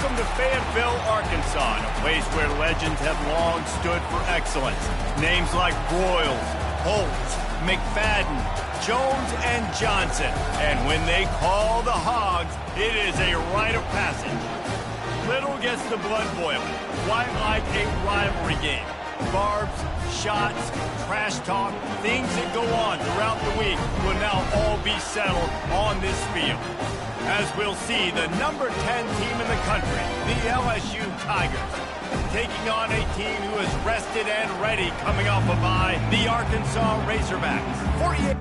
Welcome to Fayetteville, Arkansas, a place where legends have long stood for excellence. Names like Broyles, Holtz, McFadden, Jones, and Johnson. And when they call the Hogs, it is a rite of passage. Little gets the blood boiling, quite like a rivalry game. Barbs, shots, trash talk, things that go on throughout the week will now all be settled on this field. As we'll see, the number 10 team in the country, the LSU Tigers, taking on a team who is rested and ready coming off a bye, the Arkansas Razorbacks. 48.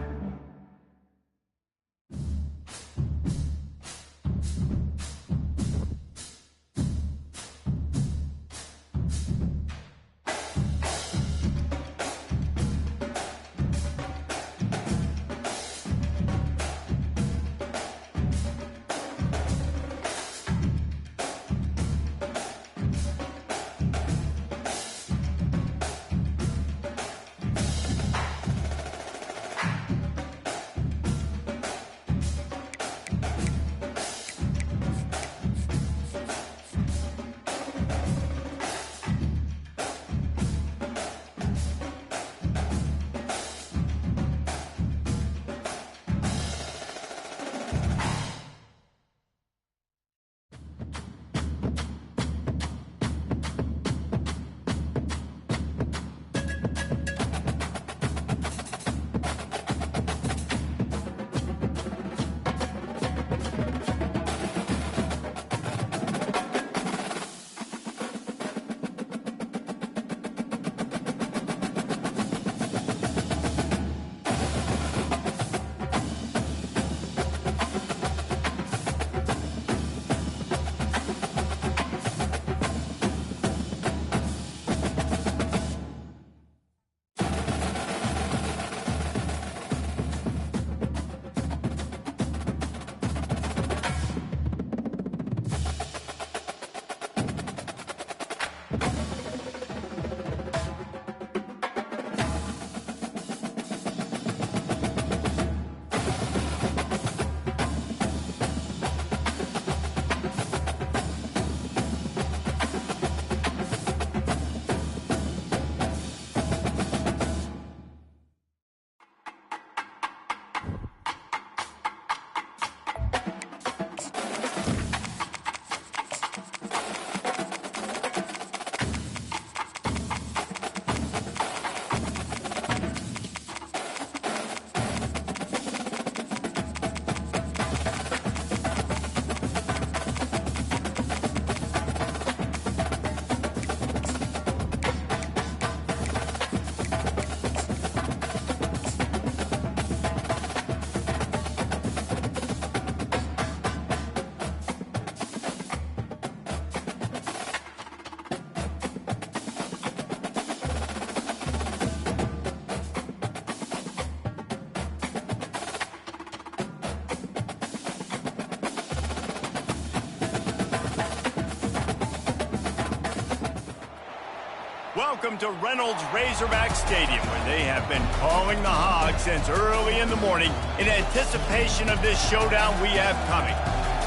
Welcome to Reynolds Razorback Stadium, where they have been calling the Hogs since early in the morning in anticipation of this showdown we have coming.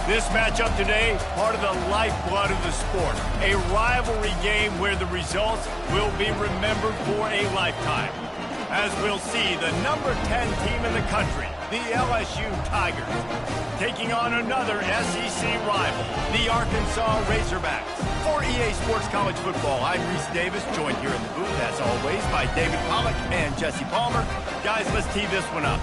This matchup today, part of the lifeblood of the sport, a rivalry game where the results will be remembered for a lifetime. As we'll see, the number 10 team in the country, the LSU Tigers, taking on another SEC rival, the Arkansas Razorbacks. For EA Sports College Football, I'm Reese Davis, joined here in the booth, as always, by David Pollack and Jesse Palmer. Guys, let's tee this one up.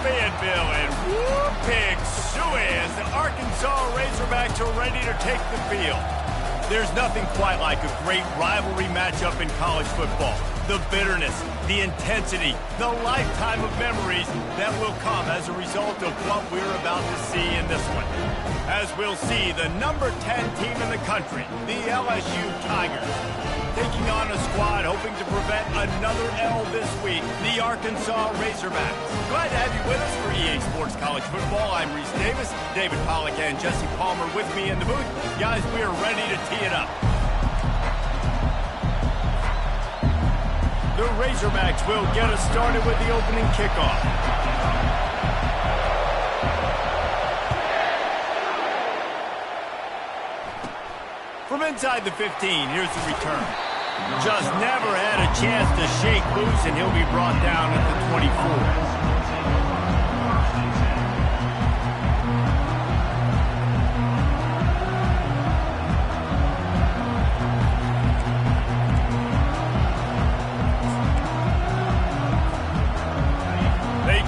Fayetteville, and whoop, pig suey as the Arkansas Razorbacks are ready to take the field. There's nothing quite like a great rivalry matchup in college football. The bitterness, the intensity, the lifetime of memories that will come as a result of what we're about to see in this one. As we'll see the number 10 team in the country, the LSU Tigers, taking on a squad hoping to prevent another L this week, the Arkansas Razorbacks. Glad to have you with us for EA Sports College Football. I'm Reese Davis, David Pollack and Jesse Palmer with me in the booth. Guys, we are ready to tee it up. The Razorbacks will get us started with the opening kickoff. From inside the 15, here's the return. Just never had a chance to shake loose, and he'll be brought down at the 24.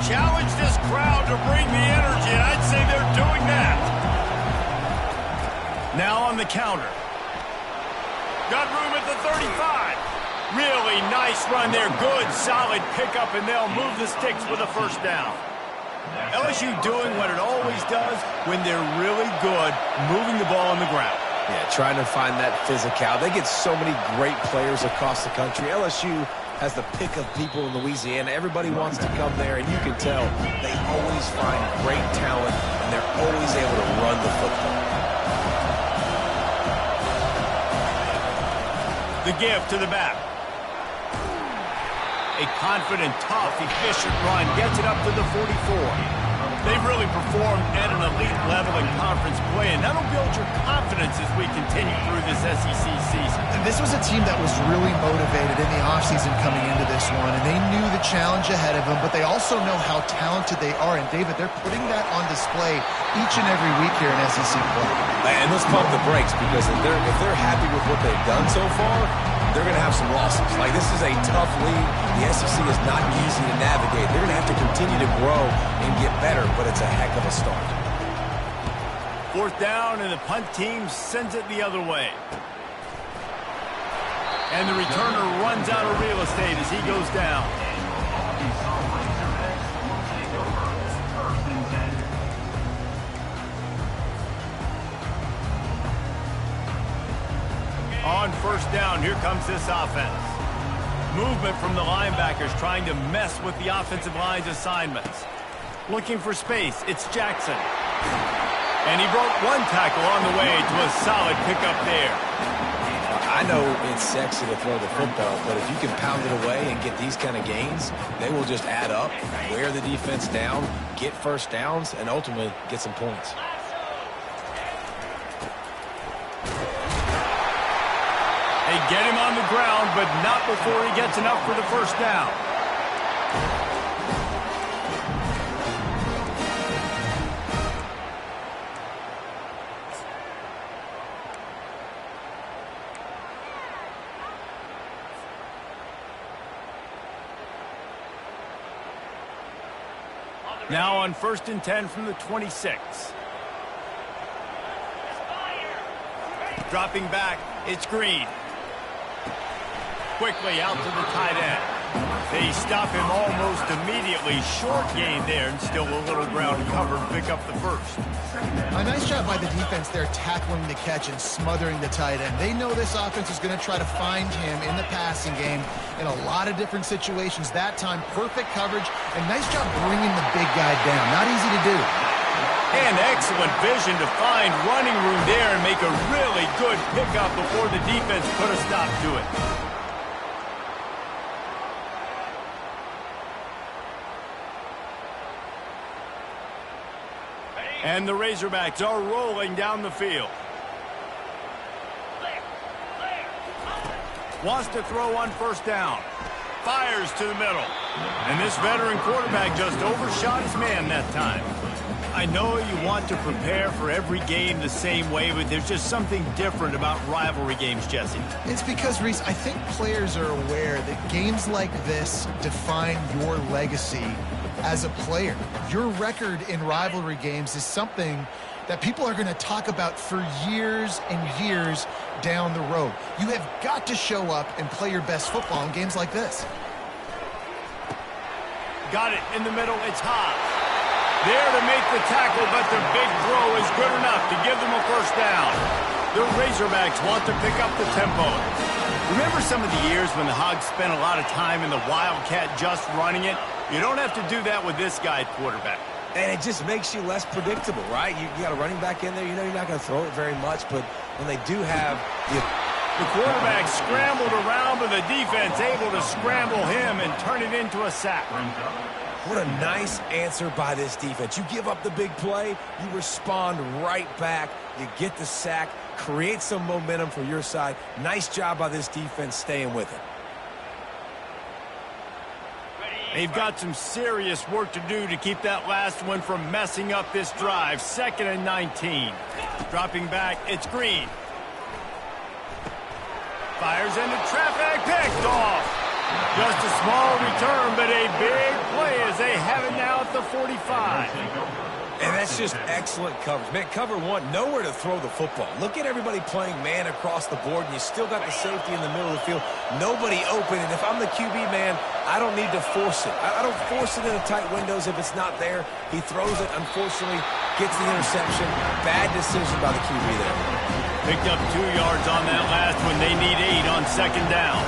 Challenge this crowd to bring the energy, and I'd say they're doing that. Now on the counter. Got room at the 35. Really nice run there. Good, solid pickup, and they'll move the sticks with a first down. LSU doing what it always does when they're really good, moving the ball on the ground. Yeah, trying to find that physical. They get so many great players across the country. LSU has the pick of people in Louisiana. Everybody wants to come there, and you can tell they always find great talent, and they're always able to run the football. The give to the back. A confident, tough, efficient run gets it up to the 44. They've really performed at an elite level in conference play, and that'll build your confidence as we continue through this SEC season. This was a team that was really motivated in the offseason coming into this one, and they knew the challenge ahead of them, but they also know how talented they are. And, David, they're putting that on display each and every week here in SEC play. And let's pump the brakes, because if they're happy with what they've done so far, they're going to have some losses. Like, this is a tough league. The SEC is not easy to navigate. They're going to have to continue to grow and get better, but it's a heck of a start. Fourth down, and the punt team sends it the other way. And the returner runs out of real estate as he goes down. On first down, here comes this offense. Movement from the linebackers trying to mess with the offensive line's assignments. Looking for space, it's Jackson. And he broke one tackle on the way to a solid pickup there. I know it's sexy to throw the football, but if you can pound it away and get these kind of gains, they will just add up, wear the defense down, get first downs, and ultimately get some points. They get him on the ground, but not before he gets enough for the first down. Now on 1st and 10 from the 26. Dropping back, it's Green. Quickly out to the tight end. They stop him almost immediately. Short gain there, and still a little ground cover to pick up the first. A nice job by the defense there, tackling the catch and smothering the tight end. They know this offense is going to try to find him in the passing game in a lot of different situations. That time, perfect coverage, and nice job bringing the big guy down. Not easy to do. And excellent vision to find running room there and make a really good pickup before the defense put a stop to it. And the Razorbacks are rolling down the field. Wants to throw on first down. Fires to the middle. And this veteran quarterback just overshot his man that time. I know you want to prepare for every game the same way, but there's just something different about rivalry games, Jesse. It's because, Reese, I think players are aware that games like this define your legacy as a player. Your record in rivalry games is something that people are going to talk about for years and years down the road. You have got to show up and play your best football in games like this. Got it in the middle. It's Hobbs. There to make the tackle, but their big throw is good enough to give them a first down. The Razorbacks want to pick up the tempo. Remember some of the years when the Hogs spent a lot of time in the Wildcat just running it? You don't have to do that with this guy at quarterback. And it just makes you less predictable, right? You got a running back in there. You know you're not going to throw it very much, but when they do have the quarterback scrambled around, but the defense able to scramble him and turn it into a sack. What a nice answer by this defense. You give up the big play, you respond right back, you get the sack, create some momentum for your side. Nice job by this defense staying with it. They've got some serious work to do to keep that last one from messing up this drive. 2nd and 19. Dropping back, it's Green. Fires into traffic, picked off. Just a small return, but a big play as they have it now at the 45. And that's just excellent coverage. Man, cover one, nowhere to throw the football. Look at everybody playing man across the board, and you still got the safety in the middle of the field. Nobody open, and if I'm the QB, man, I don't need to force it. I don't force it into tight windows if it's not there. He throws it, unfortunately, gets the interception. Bad decision by the QB there. Picked up 2 yards on that last one. They need 8 on 2nd down.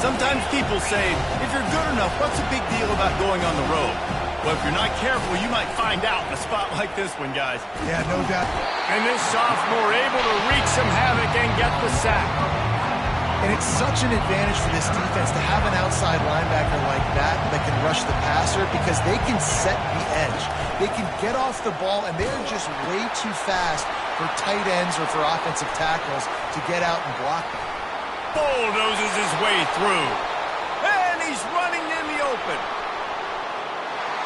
Sometimes people say, if you're good enough, what's the big deal about going on the road? Well, if you're not careful, you might find out in a spot like this one, guys. Yeah, no doubt. And this sophomore able to wreak some havoc and get the sack. And it's such an advantage for this defense to have an outside linebacker like that can rush the passer because they can set the edge. They can get off the ball, and they're just way too fast for tight ends or for offensive tackles to get out and block them. Bulldozes his way through. And he's running in the open.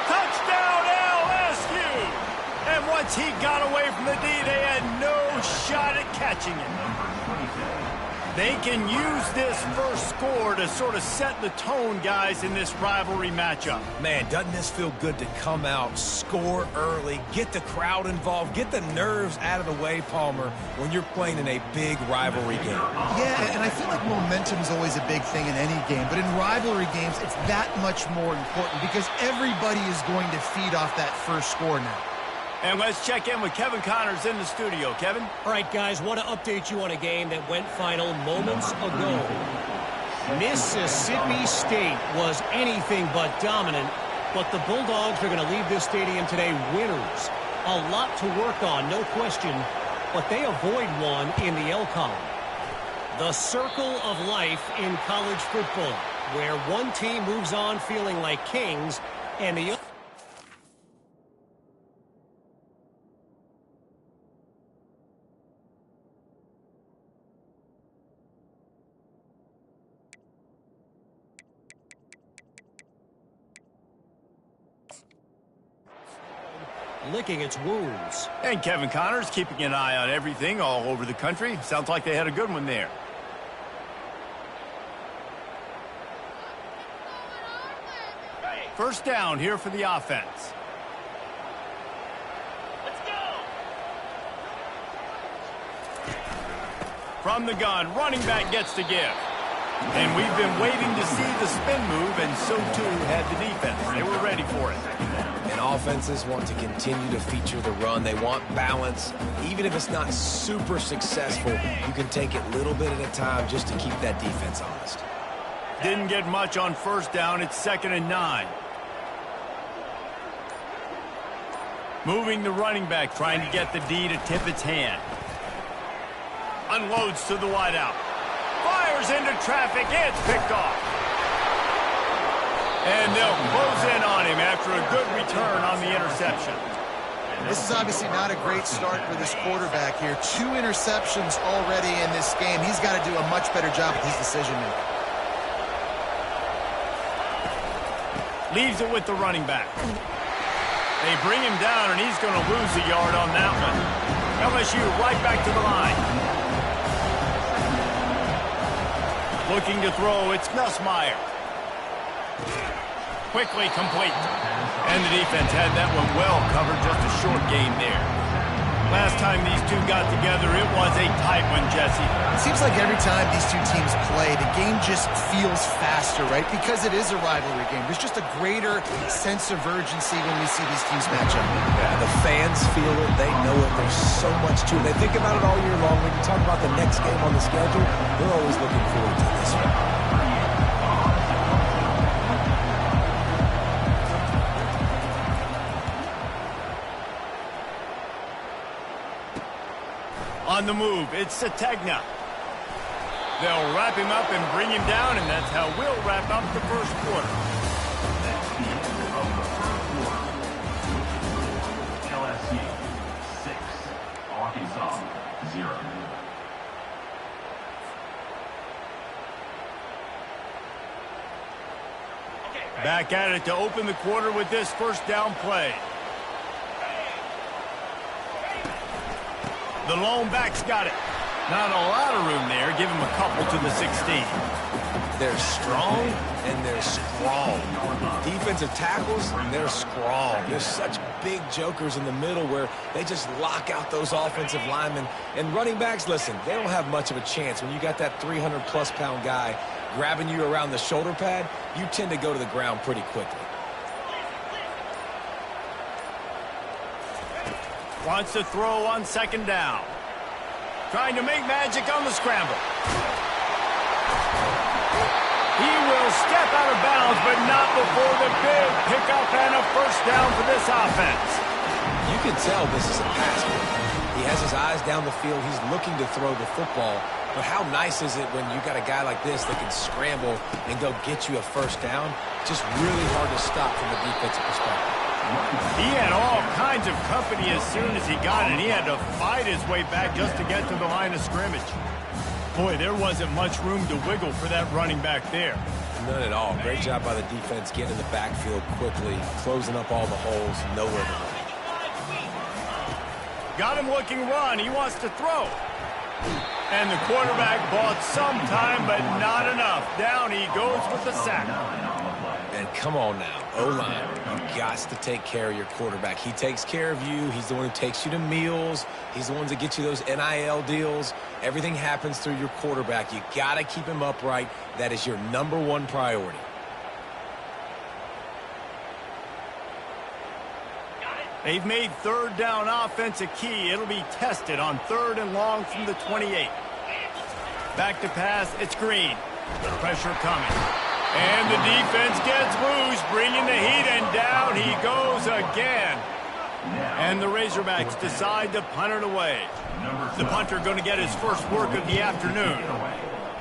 Touchdown LSU! And once he got away from the D, they had no shot at catching him. They can use this first score to sort of set the tone, guys, in this rivalry matchup. Man, doesn't this feel good to come out, score early, get the crowd involved, get the nerves out of the way, Palmer, when you're playing in a big rivalry game? Yeah, and I feel like momentum is always a big thing in any game, but in rivalry games, it's that much more important because everybody is going to feed off that first score now. And let's check in with Kevin Connors in the studio. Kevin? All right, guys, want to update you on a game that went final moments ago. Mississippi State was anything but dominant, but the Bulldogs are going to leave this stadium today winners. A lot to work on, no question, but they avoid one in the L column. The circle of life in college football, where one team moves on feeling like kings and the other. Licking its wounds. And Kevin Connors keeping an eye on everything all over the country. Sounds like they had a good one there. First down here for the offense. Let's go! From the gun, running back gets to give. And we've been waiting to see the spin move, and so too had the defense. They were ready for it. And offenses want to continue to feature the run. They want balance. Even if it's not super successful, you can take it little bit at a time just to keep that defense honest. Didn't get much on first down. It's 2nd and 9. Moving the running back, trying to get the D to tip its hand. Unloads to the wideout. Fires into traffic. It's picked off. And they'll close in on him after a good return on the interception. This is obviously not a great start for this quarterback here. 2 interceptions already in this game. He's got to do a much better job with his decision-making. Leaves it with the running back. They bring him down, and he's going to lose a yard on that one. LSU right back to the line. Looking to throw, it's Nussmeier. quickly complete. And the defense had that one well covered, just a short game there. Last time these two got together, it was a tight one, Jesse. It seems like every time these two teams play, the game just feels faster, right? Because it is a rivalry game. There's just a greater sense of urgency when we see these teams match up. Yeah, the fans feel it. They know it. There's so much to it. They think about it all year long. When you talk about the next game on the schedule, they're always looking forward to this one. On the move, it's Sategna. They'll wrap him up and bring him down, and that's how we'll wrap up the first quarter. That's the end of the first quarter. LSU 6, Arkansas 0. Back at it to open the quarter with this first down play. The lone back's got it. Not a lot of room there. Give him a couple to the 16. They're strong and they're strong. Defensive tackles, they're strong. There's such big jokers in the middle where they just lock out those offensive linemen. And running backs, listen, they don't have much of a chance. When you got that 300-plus pound guy grabbing you around the shoulder pad, you tend to go to the ground pretty quickly. Wants to throw on second down. Trying to make magic on the scramble. He will step out of bounds, but not before the big pickup and a first down for this offense. You can tell this is a pass play. He has his eyes down the field. He's looking to throw the football. But how nice is it when you got a guy like this that can scramble and go get you a first down? Just really hard to stop from the defensive perspective. He had all kinds of company as soon as he got it. He had to fight his way back just to get to the line of scrimmage. Boy, there wasn't much room to wiggle for that running back there. None at all. Great job by the defense getting in the backfield quickly, closing up all the holes, nowhere to run. Got him looking run. He wants to throw. And the quarterback bought some time, but not enough. Down he goes with the sack. And come on now, O-line, you got to take care of your quarterback. He takes care of you. He's the one who takes you to meals. He's the one that gets you those NIL deals. Everything happens through your quarterback. You got to keep him upright. That is your #1 priority. They've made third down offense a key. It'll be tested on 3rd and long from the 28. Back to pass, it's Green. Pressure coming. And the defense gets loose, bringing the heat, and down he goes again. And the Razorbacks decide to punt it away. The punter going to get his first work of the afternoon.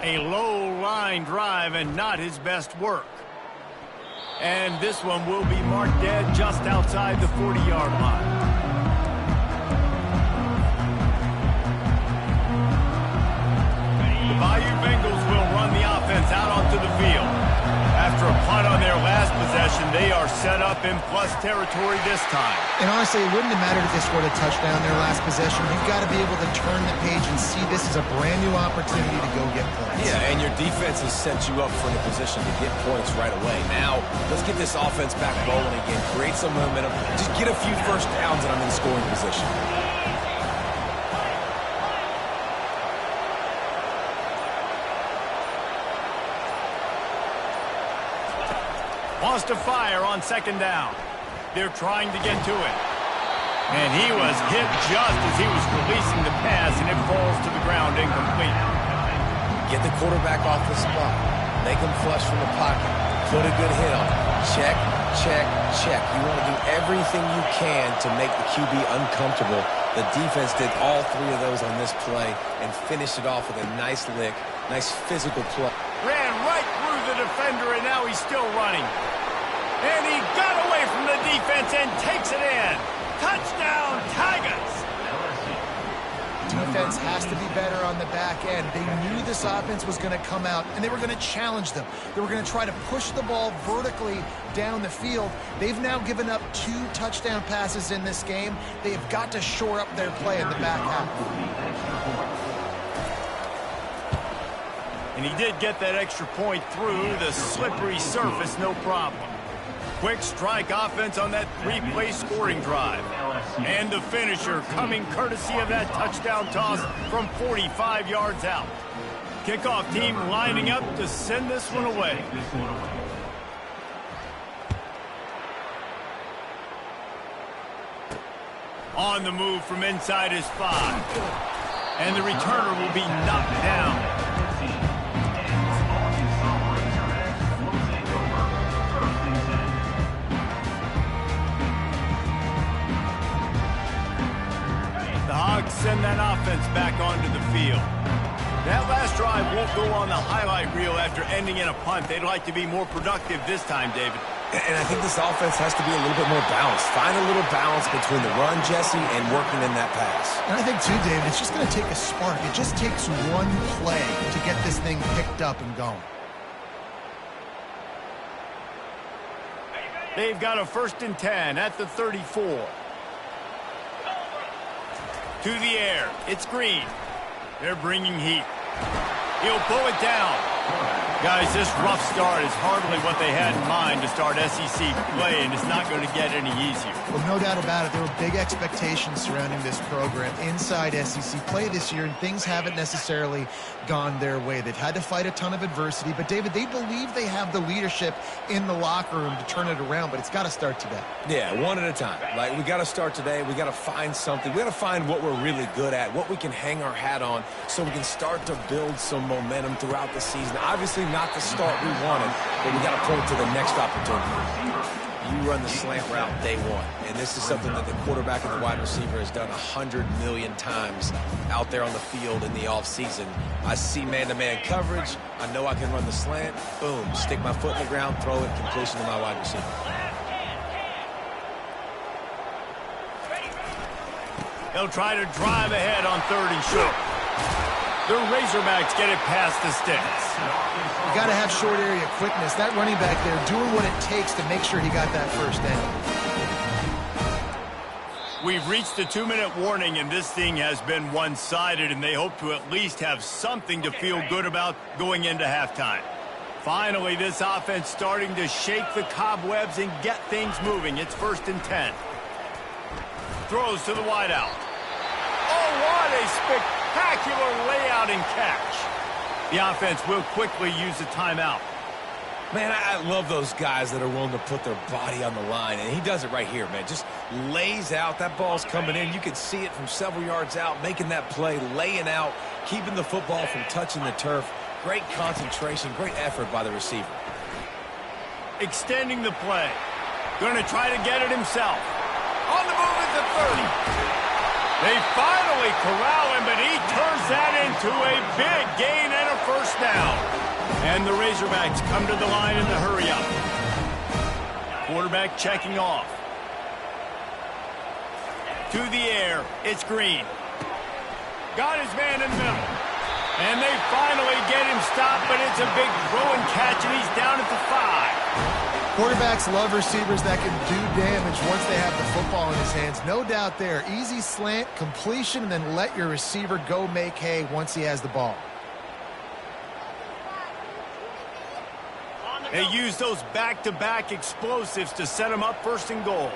A low-line drive and not his best work. And this one will be marked dead just outside the 40-yard line. The Bayou Bengals will run the offense out onto the field. After a punt on their last possession, they are set up in plus territory this time. And honestly, it wouldn't have mattered if they scored a touchdown their last possession. You've got to be able to turn the page and see this as a brand new opportunity to go get points. Yeah, and your defense has set you up for the position to get points right away. Now, let's get this offense back rolling again. Create some momentum. Just get a few first downs and I'm in scoring position. Wants to fire on second down. They're trying to get to it. And he was hit just as he was releasing the pass, and it falls to the ground incomplete. Get the quarterback off the spot. Make him flush from the pocket. Put a good hit on him. Check, check, check. You want to do everything you can to make the QB uncomfortable. The defense did all 3 of those on this play and finished it off with a nice lick, nice physical play. Ran right through the defender, and now he's still running. And he got away from the defense and takes it in. Touchdown, Tigers! Defense has to be better on the back end. They knew this offense was going to come out, and they were going to challenge them. They were going to try to push the ball vertically down the field. They've now given up 2 touchdown passes in this game. They have got to shore up their play in the back half. And he did get that extra point through the slippery surface, no problem. Quick strike offense on that three-play scoring drive. And the finisher coming courtesy of that touchdown toss from 45 yards out. Kickoff team lining up to send this one away. On the move from inside his 5. And the returner will be knocked down. Send that offense back onto the field. That last drive won't go on the highlight reel after ending in a punt. They'd like to be more productive this time, David. And I think this offense has to be a little bit more balanced. Find a little balance between the run, Jesse, and working in that pass. And I think, too, David, it's just going to take a spark. It just takes one play to get this thing picked up and going. They've got a 1st and 10 at the 34. To the air. It's Green. They're bringing heat. He'll pull it down. Guys, this rough start is hardly what they had in mind to start SEC play, and it's not going to get any easier. Well, no doubt about it. There were big expectations surrounding this program inside SEC play this year, and things haven't necessarily gone their way. They've had to fight a ton of adversity, but, David, they believe they have the leadership in the locker room to turn it around, but it's got to start today. Yeah, one at a time. Like, we got to start today. We got to find something. We got to find what we're really good at, what we can hang our hat on, so we can start to build some momentum throughout the season. Obviously, not the start we wanted, but we got to point to the next opportunity. You run the slant route day one, and this is something that the quarterback and the wide receiver has done 100 million times out there on the field in the offseason. I see man-to-man coverage. I know I can run the slant. Boom, stick my foot in the ground, throw it, completion to my wide receiver. He'll try to drive ahead on 3rd and short. The Razorbacks get it past the sticks. You got to have short area quickness. That running back there doing what it takes to make sure he got that 1st down. We've reached the 2-minute warning, and this thing has been one-sided, and they hope to at least have something to feel good about going into halftime. Finally, this offense starting to shake the cobwebs and get things moving. It's 1st and 10. Throws to the wideout. Oh, what a spectacular layout and catch. The offense will quickly use a timeout. Man, I love those guys that are willing to put their body on the line, and he does it right here, man. Just lays out. That ball's coming in. You can see it from several yards out, making that play, laying out, keeping the football from touching the turf. Great concentration, great effort by the receiver. Extending the play. Going to try to get it himself. On the move at the 30. They finally corral him, but he turns that into a big gain and a 1st down. And the Razorbacks come to the line in the hurry-up. Quarterback checking off. To the air, it's Green. Got his man in the middle. And they finally get him stopped, but it's a big throw and catch, and he's down at the 5. Quarterbacks love receivers that can do damage once they have the football in his hands. No doubt there. Easy slant, completion, and then let your receiver go make hay once he has the ball. They use those back-to-back explosives to set him up 1st and goal.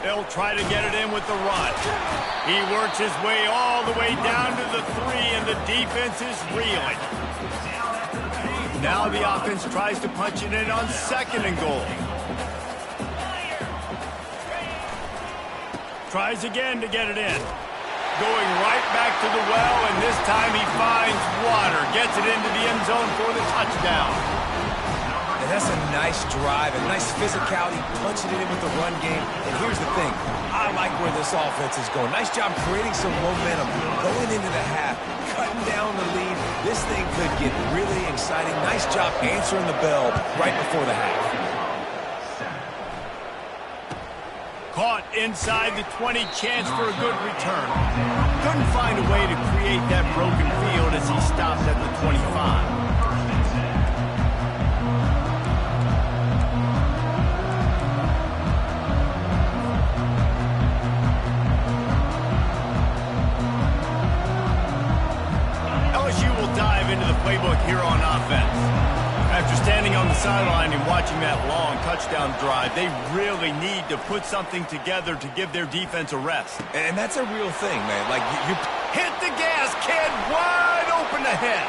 They'll try to get it in with the run. He works his way all the way down to the 3, and the defense is reeling. Now the offense tries to punch it in on 2nd and goal. Tries again to get it in. Going right back to the well, and this time he finds water. Gets it into the end zone for the touchdown. And that's a nice drive, a nice physicality, punching it in with the run game. And here's the thing. I like where this offense is going. Nice job creating some momentum, going into the half, cutting down the lead. This thing could get really exciting. Nice job answering the bell right before the half. Caught inside the 20, chance for a good return. Couldn't find a way to create that broken field as he stopped at the 25. LSU will dive into the playbook here on offense. After standing standing on the sideline and watching that long touchdown drive, they really need to put something together to give their defense a rest. And that's a real thing, man. Like, you Hit the gas, kid, wide open ahead.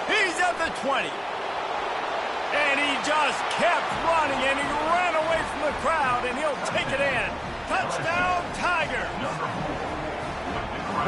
He's at the 20. And he just kept running, and he ran away from the crowd, and he'll take it in. Touchdown, Tigers.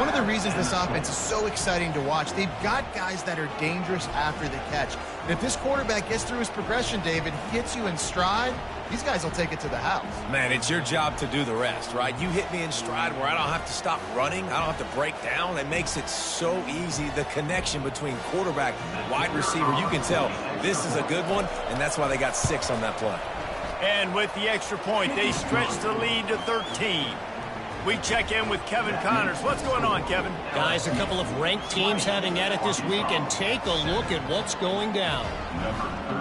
One of the reasons this offense is so exciting to watch, they've got guys that are dangerous after the catch. And if this quarterback gets through his progression, David, hits you in stride, these guys will take it to the house. Man, it's your job to do the rest, right? You hit me in stride where I don't have to stop running. I don't have to break down. It makes it so easy. The connection between quarterback, wide receiver, you can tell this is a good one, and that's why they got 6 on that play. And with the extra point, they stretch the lead to 13. We check in with Kevin Connors. What's going on, Kevin? Guys, a couple of ranked teams having at it this week, and take a look at what's going down.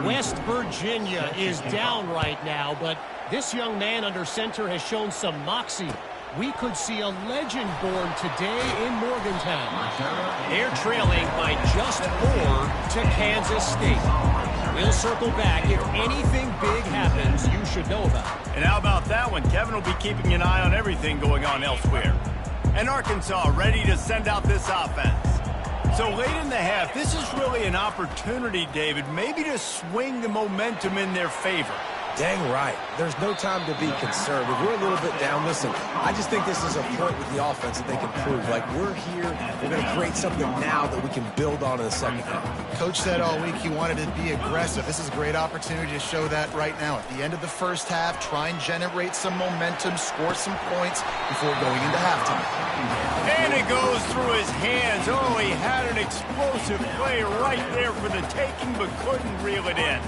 West Virginia is down right now, but this young man under center has shown some moxie. We could see a legend born today in Morgantown. They're trailing by just 4 to Kansas State. We'll circle back. If anything big happens, you should know about it. And how about that one? Kevin will be keeping an eye on everything going on elsewhere. And Arkansas ready to send out this offense. So late in the half, this is really an opportunity, David, maybe to swing the momentum in their favor. Dang right. There's no time to be concerned. If we're a little bit down, listen, I just think this is a point with the offense that they can prove. Like, we're here, we're going to create something now that we can build on in the second half. Coach said all week he wanted to be aggressive. This is a great opportunity to show that right now. At the end of the first half, try and generate some momentum, score some points before going into halftime. And it goes through his hands. Oh, he had an explosive play right there for the taking, but couldn't reel it in.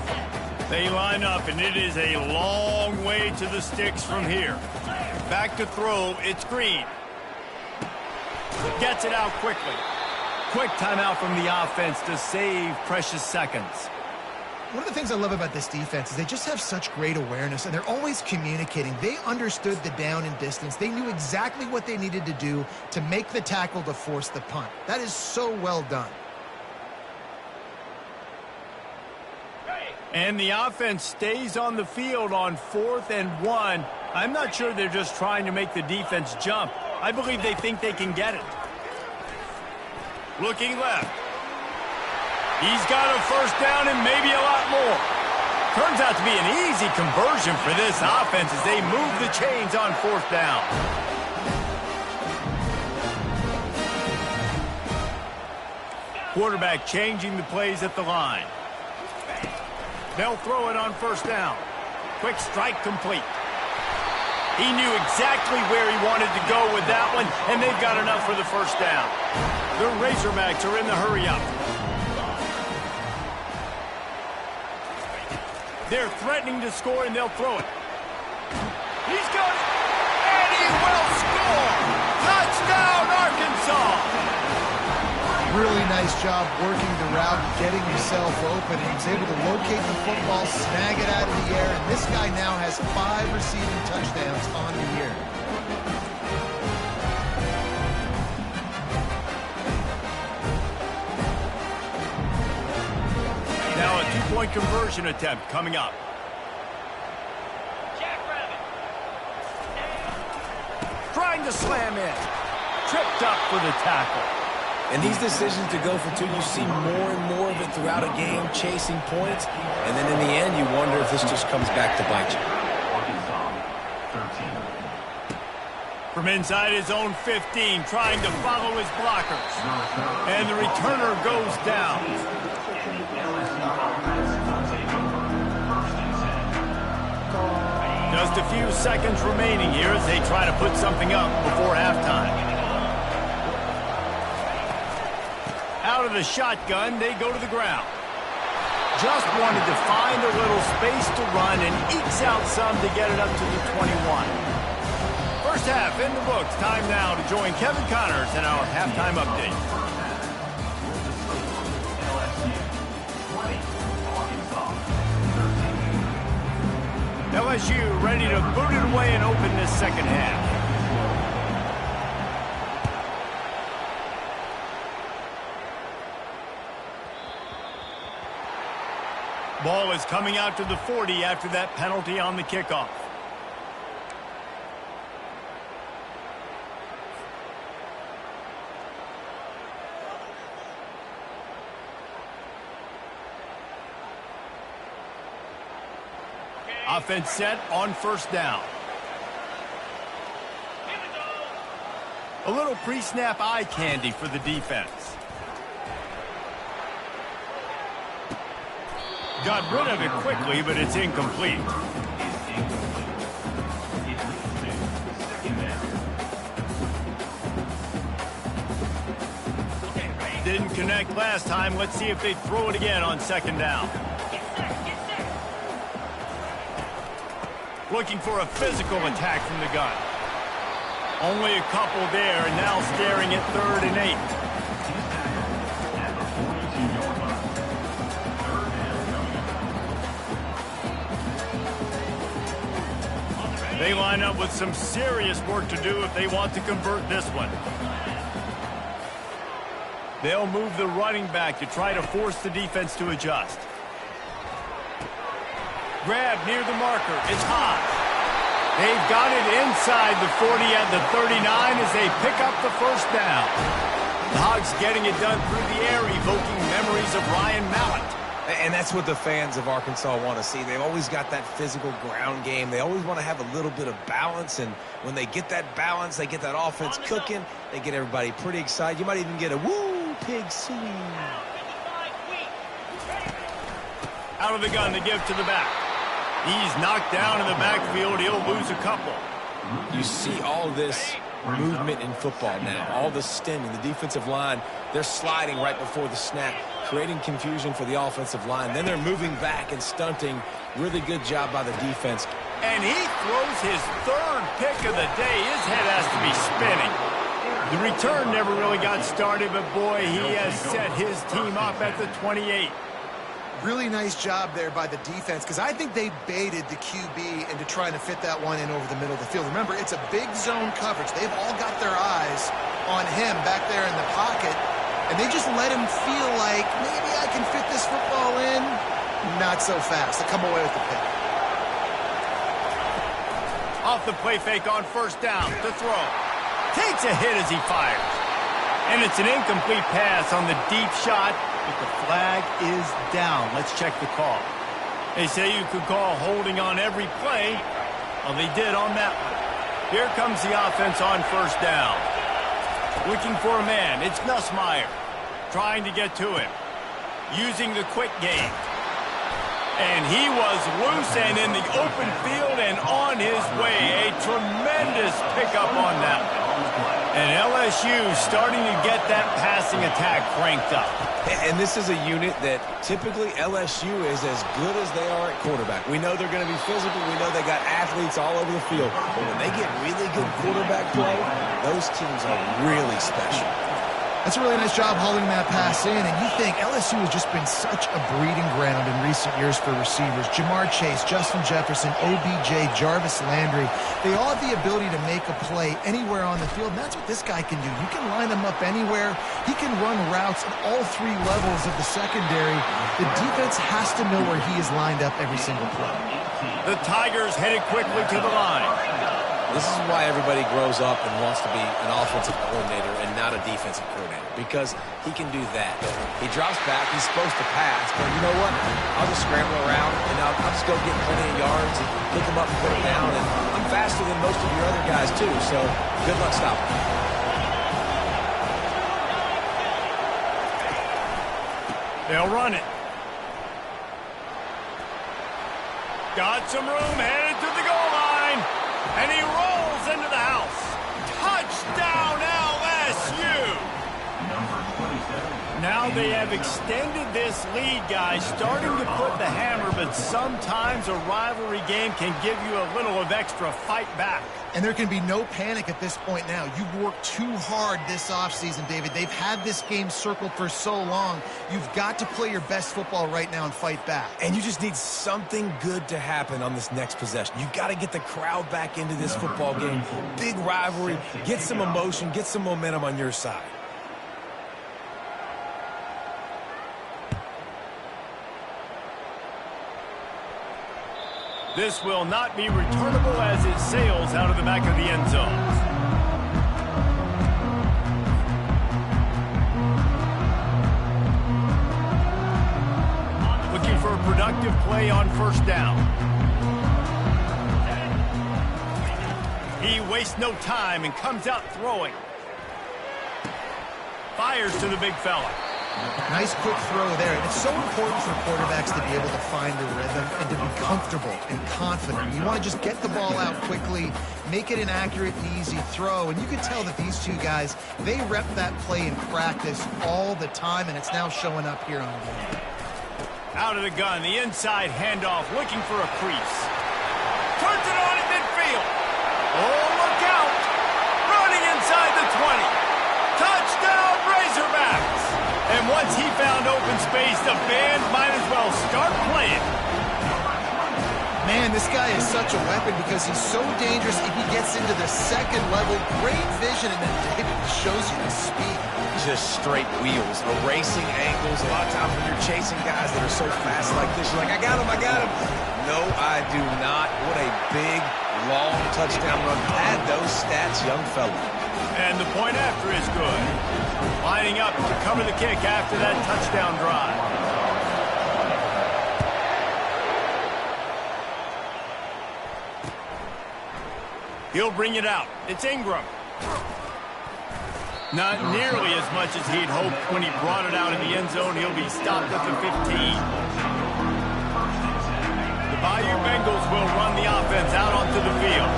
They line up, and it is a long way to the sticks from here. Back to throw, it's Green. Gets it out quickly. Quick timeout from the offense to save precious seconds. One of the things I love about this defense is they just have such great awareness, and they're always communicating. They understood the down and distance. They knew exactly what they needed to do to make the tackle to force the punt. That is so well done. And the offense stays on the field on 4th and 1. I'm not sure they're just trying to make the defense jump. I believe they think they can get it. Looking left. He's got a first down and maybe a lot more. Turns out to be an easy conversion for this offense as they move the chains on 4th down. Quarterback changing the plays at the line. They'll throw it on 1st down. Quick strike complete. He knew exactly where he wanted to go with that one, and they've got enough for the 1st down. The Razorbacks are in the hurry-up. They're threatening to score, and they'll throw it. He's got it, and he will score! Touchdown, Arkansas! Really nice job working the route, getting himself open. He was able to locate the football, snag it out of the air, and this guy now has 5 receiving touchdowns on the year. Now a 2-point conversion attempt coming up. Trying to slam in. Tripped up for the tackle. And these decisions to go for 2, you see more and more of it throughout a game, chasing points. And then in the end, you wonder if this just comes back to bite you. From inside his own 15, trying to follow his blockers. And the returner goes down. Just a few seconds remaining here as they try to put something up before halftime. Out of the shotgun, they go to the ground. Just wanted to find a little space to run and ekes out some to get it up to the 21. First half in the books. Time now to join Kevin Connors in our halftime update. LSU ready to boot it away and open this second half. Ball is coming out to the 40 after that penalty on the kickoff. Offense set on first down. A little pre-snap eye candy for the defense. Got rid of it quickly, but it's incomplete. Didn't connect last time. Let's see if they throw it again on second down. Looking for a physical attack from the gun. Only a couple there, and now staring at 3rd and 8. They line up with some serious work to do if they want to convert this one. They'll move the running back to try to force the defense to adjust. Grab near the marker. It's hot. They've got it inside the 40 at the 39 as they pick up the first down. The Hogs getting it done through the air, evoking memories of Ryan Mallett. And that's what the fans of Arkansas want to see. They've always got that physical ground game. They always want to have a little bit of balance, and when they get that balance, they get that offense cooking, they get everybody pretty excited. You might even get a woo, pig swing. Out of the gun to give to the back. He's knocked down in the backfield. He'll lose a couple. You see all this movement in football now. All the stemming, the defensive line, they're sliding right before the snap, creating confusion for the offensive line. Then they're moving back and stunting. Really good job by the defense. And he throws his 3rd pick of the day. His head has to be spinning. The return never really got started, but boy, he has set his team up at the 28. Really nice job there by the defense, because I think they baited the QB into trying to fit that one in over the middle of the field. Remember, it's a big zone coverage. They've all got their eyes on him back there in the pocket, and they just let him feel like, maybe I can fit this football in. Not so fast. They come away with the pick. Off the play fake on first down to throw. Takes a hit as he fires. And it's an incomplete pass on the deep shot. But the flag is down. Let's check the call. They say you could call holding on every play. Well, they did on that one. Here comes the offense on first down. Looking for a man. It's Nussmeier. Trying to get to him. Using the quick game. And he was loose and in the open field and on his way. A tremendous pickup on that one. And LSU starting to get that passing attack cranked up. And this is a unit that typically LSU is as good as they are at quarterback. We know they're going to be physical. We know they got athletes all over the field. But when they get really good quarterback play, those teams are really special. That's a really nice job hauling that pass in, and you think LSU has just been such a breeding ground in recent years for receivers. Jamar Chase, Justin Jefferson, OBJ, Jarvis Landry, they all have the ability to make a play anywhere on the field, and that's what this guy can do. You can line him up anywhere. He can run routes at all 3 levels of the secondary. The defense has to know where he is lined up every single play. The Tigers headed quickly to the line. This is why everybody grows up and wants to be an offensive coordinator and not a defensive coordinator, because he can do that. He drops back. He's supposed to pass, but you know what? I'll just scramble around, and I'll just go get plenty of yards and pick him up and put him down. And I'm faster than most of your other guys, too, so good luck stopping me. They'll run it. Got some room, headed to the goal line. And he rolls into the house. Touchdown, LSU! Now they have extended this lead, guys, starting to put the hammer, but sometimes a rivalry game can give you a little of extra fight back. And there can be no panic at this point now. You've worked too hard this offseason, David. They've had this game circled for so long. You've got to play your best football right now and fight back. And you just need something good to happen on this next possession. You've got to get the crowd back into this football game. Big rivalry. Get some emotion. Get some momentum on your side. This will not be returnable as it sails out of the back of the end zone. Looking for a productive play on first down. He wastes no time and comes out throwing. Fires to the big fella. Nice quick throw there. And it's so important for quarterbacks to be able to find a rhythm and to be comfortable and confident. You want to just get the ball out quickly, make it an accurate and easy throw. And you can tell that these two guys, they rep that play in practice all the time, and it's now showing up here on game. Out of the gun, the inside handoff, looking for a crease. Turns it on at midfield. Oh, look out! Running inside the 20. Touchdown, Razorbacks! And once he found open space, the band might as well start playing. Man, this guy is such a weapon because he's so dangerous if he gets into the second level. Great vision, and then David shows you the speed. Just straight wheels, erasing angles. A lot of times when you're chasing guys that are so fast like this, you're like, I got him, I got him. No, I do not. What a big, long touchdown run. Add those stats, young fella. And the point after is good. Lining up to cover the kick after that touchdown drive. He'll bring it out. It's Ingram. Not nearly as much as he'd hoped when he brought it out in the end zone. He'll be stopped at the 15. The Bayou Bengals will run the offense out onto the field.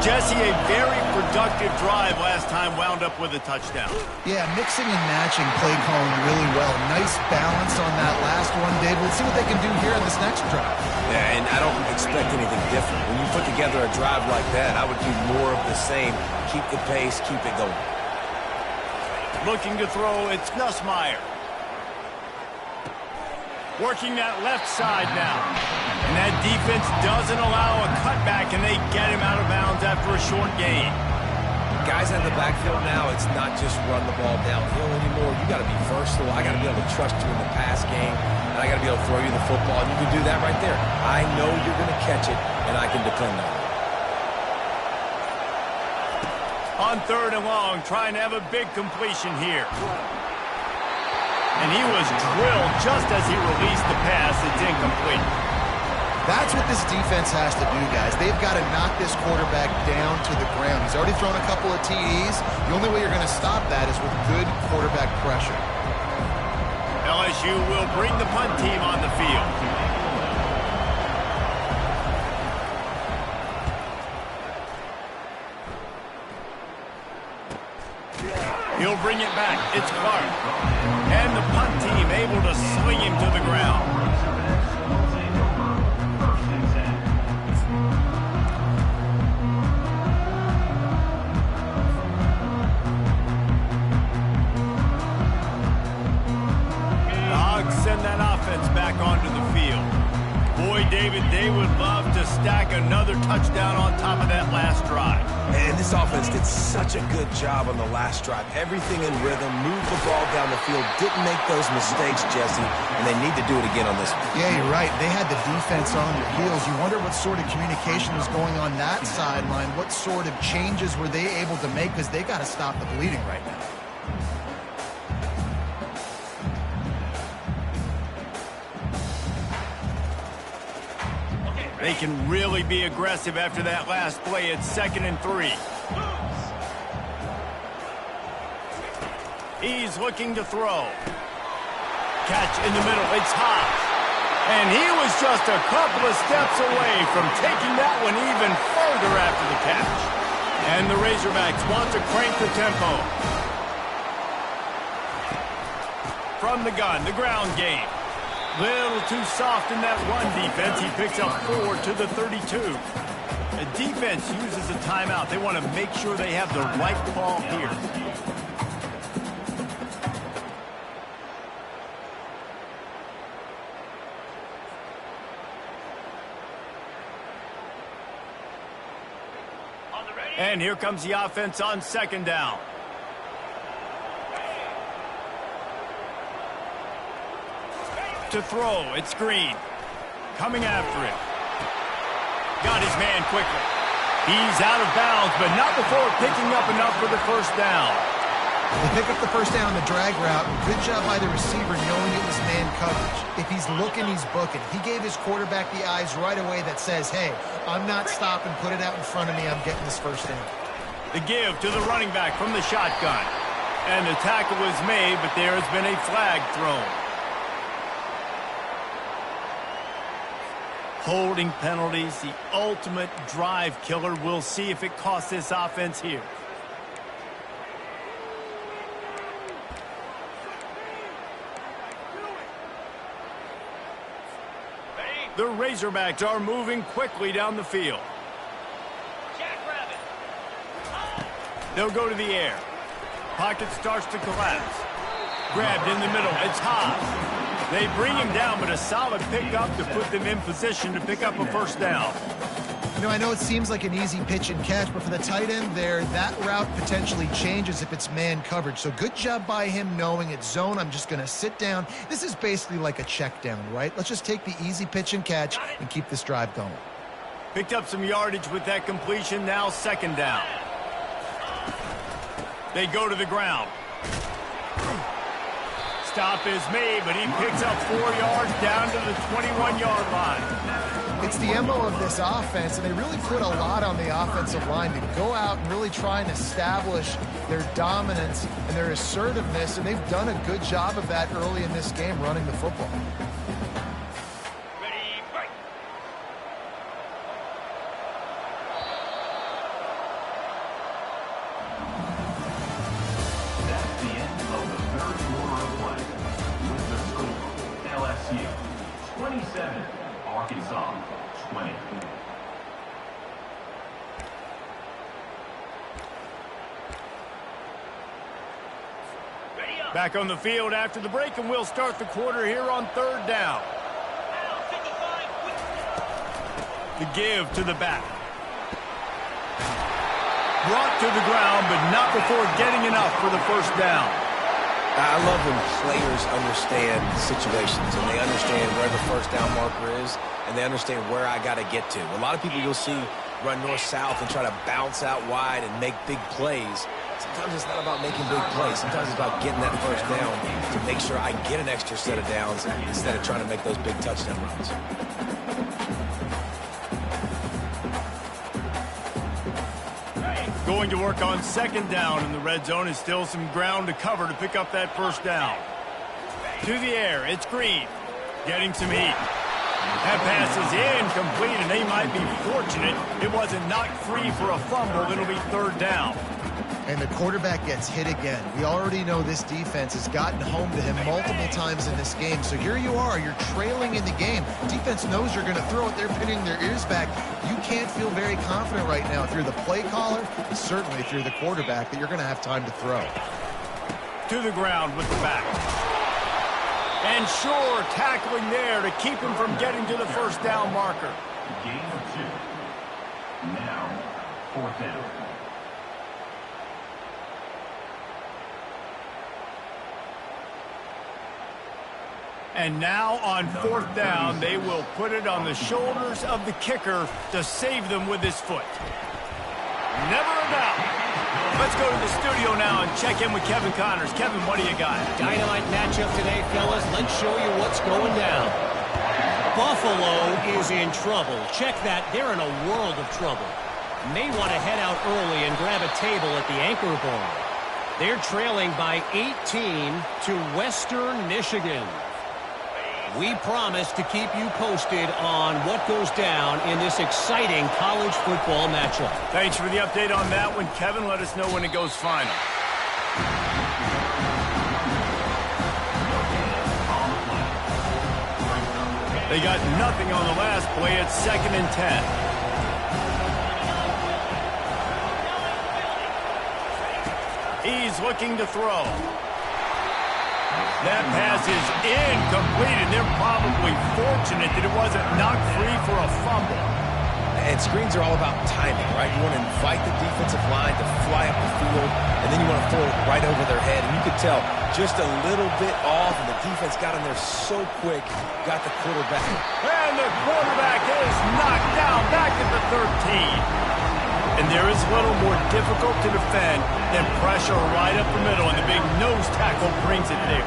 Jesse, a very productive drive last time wound up with a touchdown. Yeah, mixing and matching play calling really well. Nice balance on that last one, Dave. Let's see what they can do here in this next drive. Yeah, and I don't expect anything different. When you put together a drive like that, I would do more of the same. Keep the pace, keep it going. Looking to throw, it's Nussmeier. Working that left side now. And that defense doesn't allow a cutback, and they get him out of bounds after a short gain. Guys in the backfield now, it's not just run the ball downhill anymore. You got to be versatile. I got to be able to trust you in the pass game, and I got to be able to throw you the football, and you can do that right there. I know you're going to catch it, and I can depend on it. On third and long, trying to have a big completion here. And he was drilled just as he released the pass. It's incomplete. That's what this defense has to do, guys. They've got to knock this quarterback down to the ground. He's already thrown a couple of TDs. The only way you're going to stop that is with good quarterback pressure. LSU will bring the punt team on the field. He'll bring it back. It's Clark. And the punt team able to swing him to the ground. The Hogs send that offense back onto the field. Boy, David, they would love to stack another touchdown on top of that last drive. And this offense did such a good job on the last drive. Everything in rhythm, moved the ball down the field, didn't make those mistakes, Jesse, and they need to do it again on this one. Yeah, you're right. They had the defense on their heels. You wonder what sort of communication was going on that sideline. What sort of changes were they able to make, because they got to stop the bleeding right now. They can really be aggressive after that last play. It's 2nd and 3. He's looking to throw. Catch in the middle. It's Haas. And he was just a couple of steps away from taking that one even further after the catch. And the Razorbacks want to crank the tempo. From the gun, the ground game. Little too soft in that run defense. He picks up 4 to the 32. The defense uses a timeout. They want to make sure they have the right call here. And here comes the offense on 2nd down. To throw, it's Green. Coming after it. Got his man quickly. He's out of bounds, but not before picking up enough for the first down. They pick up the first down on the drag route. Good job by the receiver knowing it was man coverage. If he's looking, he's booking. He gave his quarterback the eyes right away that says, hey, I'm not stopping. Put it out in front of me. I'm getting this first down. The give to the running back from the shotgun. And the tackle was made, but there has been a flag thrown. Holding penalties, the ultimate drive killer. We'll see if it costs this offense here. The Razorbacks are moving quickly down the field. They'll go to the air. Pocket starts to collapse. Grabbed in the middle. It's Hobbs. They bring him down, but a solid pickup to put them in position to pick up a first down. You know, I know it seems like an easy pitch and catch, but for the tight end there, that route potentially changes if it's man coverage. So good job by him knowing it's zone. I'm just going to sit down. This is basically like a check down, right? Let's just take the easy pitch and catch and keep this drive going. Picked up some yardage with that completion. Now second down. They go to the ground. Stop is made, but he picks up 4 yards down to the 21-yard line. It's the MO of this offense, and they really put a lot on the offensive line to go out and really try and establish their dominance and their assertiveness, and they've done a good job of that early in this game running the football. That's the end of the third quarter of play. With the score, LSU 27, Arkansas 20. Back on the field after the break, and we'll start the quarter here on third down. The give to the back. Brought to the ground, but not before getting enough for the first down. I love when players understand situations and they understand where the first down marker is and they understand where I got to get to. A lot of people you'll see run north-south and try to bounce out wide and make big plays. Sometimes it's not about making big plays. Sometimes it's about getting that first down to make sure I get an extra set of downs instead of trying to make those big touchdown runs. Going to work on second down in the red zone is still some ground to cover to pick up that first down. To the air, it's Green. Getting some heat. That pass is incomplete, and they might be fortunate it wasn't knocked free for a fumble. It'll be third down. And the quarterback gets hit again. We already know this defense has gotten home to him multiple times in this game. So here you are, you're trailing in the game. Defense knows you're going to throw it. They're pinning their ears back. You can't feel very confident right now if you're the play caller, and certainly if you're the quarterback, that you're going to have time to throw. To the ground with the back. And sure, tackling there to keep him from getting to the first down marker. Gain of 2. Now, fourth down. And now on fourth down, they will put it on the shoulders of the kicker to save them with his foot. Never a doubt. Let's go to the studio now and check in with Kevin Connors. Kevin, what do you got? Dynamite matchup today, fellas. Let's show you what's going down. Buffalo is in trouble. Check that. They're in a world of trouble. May want to head out early and grab a table at the Anchor Bar. They're trailing by 18 to Western Michigan. We promise to keep you posted on what goes down in this exciting college football matchup. Thanks for the update on that one, Kevin. Let us know when it goes final. They got nothing on the last play. It's 2nd and 10. He's looking to throw. That pass is incomplete, and they're probably fortunate that it wasn't knocked free for a fumble. And screens are all about timing, right? You want to invite the defensive line to fly up the field, and then you want to throw it right over their head. And you could tell just a little bit off, and the defense got in there so quick, got the quarterback. And the quarterback is knocked down back at the And there is little more difficult to defend than pressure right up the middle, and the big nose tackle brings it there.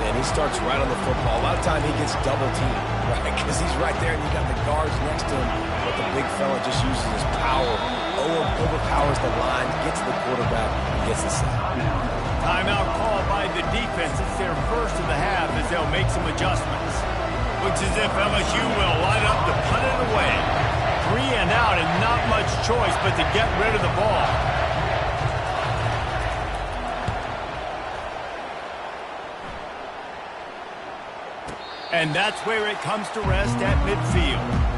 And he starts right on the football. A lot of time he gets double teamed, right? Because he's right there and you got the guards next to him, but the big fella just uses his power, overpowers the line, gets the quarterback, gets the sack. Timeout called by the defense. It's their first of the half as they'll make some adjustments. Looks as if LSU will line up to punt it away. 3 and out and not much choice but to get rid of the ball. And that's where it comes to rest at midfield.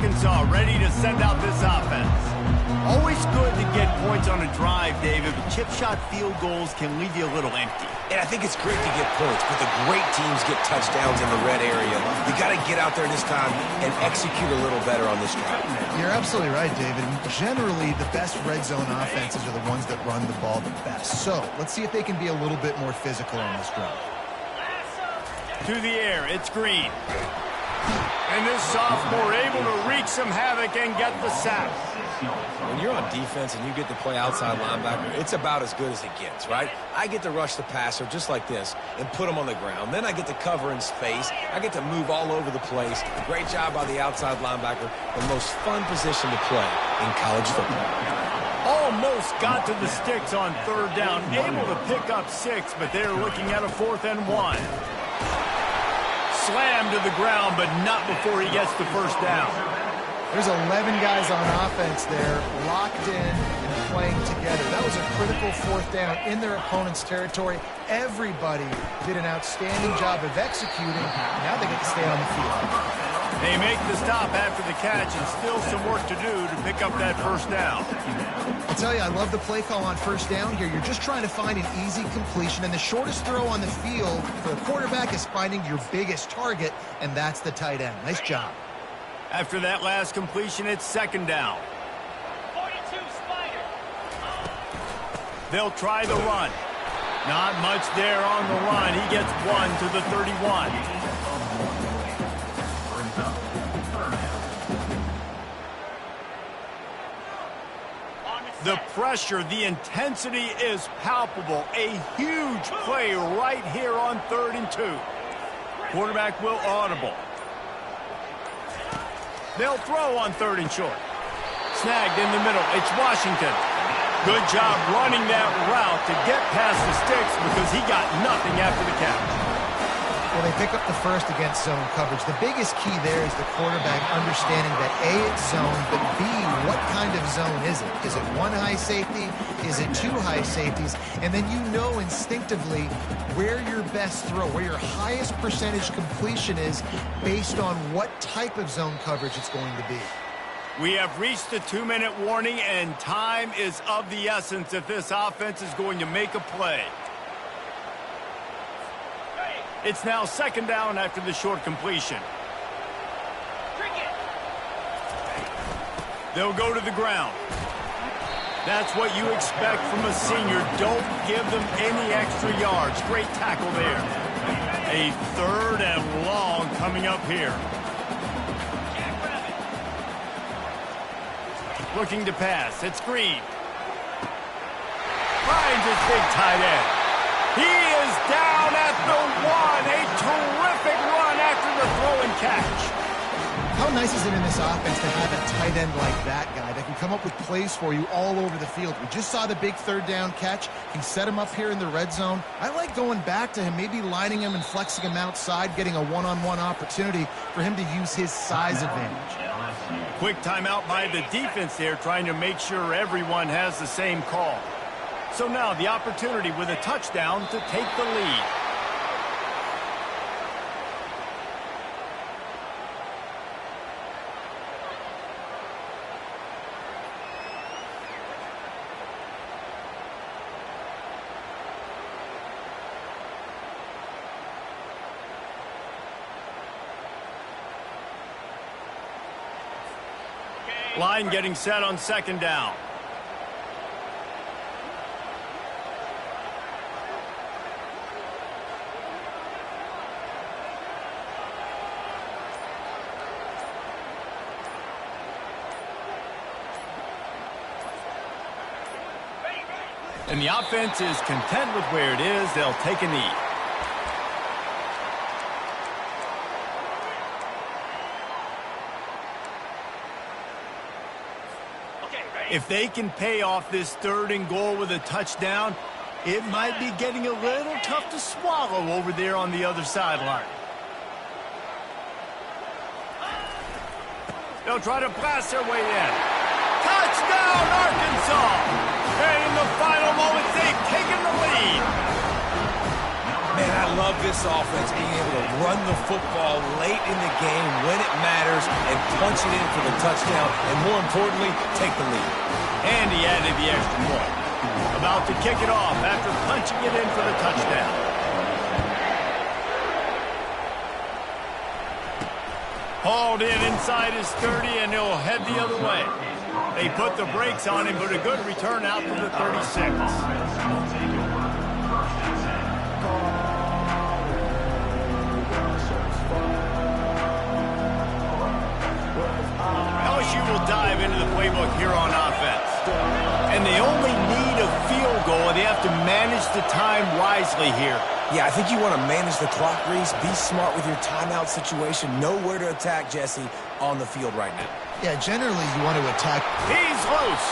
Arkansas ready to send out this offense. Always good to get points on a drive, David, but chip shot field goals can leave you a little empty. And I think it's great to get points, but the great teams get touchdowns in the red area. You got to get out there this time and execute a little better on this drive. You're absolutely right, David. Generally, the best red zone offenses are the ones that run the ball the best. So let's see if they can be a little bit more physical on this drive. To the air, it's Green. And this sophomore able to wreak some havoc and get the sack. When you're on defense and you get to play outside linebacker, it's about as good as it gets, right? I get to rush the passer just like this and put him on the ground. Then I get to cover in space. I get to move all over the place. Great job by the outside linebacker. The most fun position to play in college football. Almost got to the sticks on third down. Able to pick up 6, but they're looking at a 4th and 1. Slammed to the ground, but not before he gets the first down. There's 11 guys on offense there, locked in and playing together. That was a critical 4th down in their opponent's territory. Everybody did an outstanding job of executing. Now they get to stay on the field. They make the stop after the catch, and still some work to do to pick up that first down. I'll tell you, I love the play call on first down here. You're just trying to find an easy completion, and the shortest throw on the field for a quarterback is finding your biggest target, and that's the tight end. Nice job. After that last completion, it's 2nd down. 42 Spider. They'll try the run. Not much there on the run. He gets 1 to the 31. The pressure, the intensity is palpable. A huge play right here on 3rd and 2. Quarterback will audible. They'll throw on 3rd and short. Snagged in the middle. It's Washington. Good job running that route to get past the sticks because he got nothing after the catch. Well, they pick up the first against zone coverage. The biggest key there is the quarterback understanding that A, it's zone, but B, what kind of zone is it? Is it 1 high safety? Is it 2 high safeties? And then you know instinctively where your best throw, where your highest percentage completion is based on what type of zone coverage it's going to be. We have reached the 2-minute warning, and time is of the essence if this offense is going to make a play. It's now 2nd down after the short completion. They'll go to the ground. That's what you expect from a senior. Don't give them any extra yards. Great tackle there. A 3rd and long coming up here. Looking to pass. It's Green. Finds his big tight end. He is down at the 1. A terrific run after the throw and catch. How nice is it in this offense to have a tight end like that guy that can come up with plays for you all over the field? We just saw the big 3rd down catch. He set him up here in the red zone. I like going back to him, maybe lining him and flexing him outside, getting a one-on-one opportunity for him to use his size advantage. Quick timeout by the defense there, trying to make sure everyone has the same call. So now the opportunity with a touchdown to take the lead. Line getting set on second down. And the offense is content with where it is. They'll take a knee. If they can pay off this 3rd and goal with a touchdown, it might be getting a little tough to swallow over there on the other sideline. They'll try to blast their way in. Touchdown, Arkansas! And in the final moments, they've taken the lead. Man, I love this offense being able to run the football late in the game when it matters and punch it in for the touchdown, and more importantly, take the lead. And he added the extra point. About to kick it off after punching it in for the touchdown. Hauled in inside his 30, and he'll head the other way. They put the brakes on him, but a good return out to the 36. LSU will dive into the playbook here on offense. And they only need a field goal, and they have to manage the time wisely here. Yeah, I think you want to manage the clock, Reese. Be smart with your timeout situation. Know where to attack, Jesse, on the field right now. Yeah, generally you want to attack. He's loose.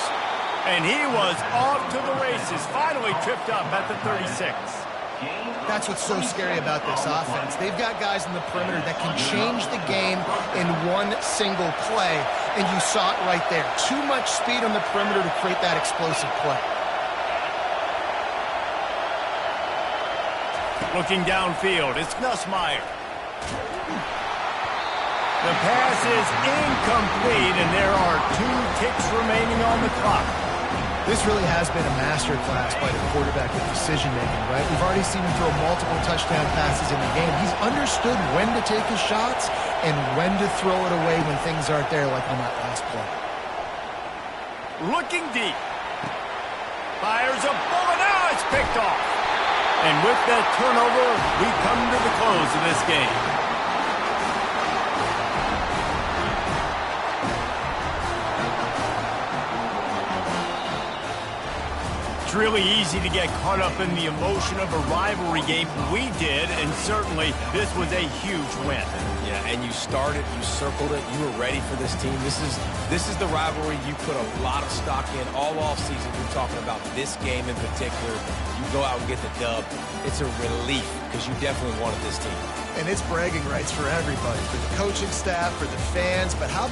And he was off to the races. Finally tripped up at the 36. That's what's so scary about this offense. They've got guys in the perimeter that can change the game in one single play, and you saw it right there. Too much speed on the perimeter to create that explosive play. Looking downfield, it's Nussmeier. The pass is incomplete, and there are 2 ticks remaining on the clock. This really has been a masterclass by the quarterback with decision-making, right? We've already seen him throw multiple touchdown passes in the game. He's understood when to take his shots and when to throw it away when things aren't there, like on that last play. Looking deep. Fires a bullet. Now it's picked off. And with that turnover, we come to the close of this game. It's really easy to get caught up in the emotion of a rivalry game. We did, and certainly this was a huge win. Yeah, and you started, you circled it, you were ready for this team. This is the rivalry you put a lot of stock in all offseason. We're talking about this game in particular. You go out and get the dub. It's a relief because you definitely wanted this team. And it's bragging rights for everybody, for the coaching staff, for the fans, but how about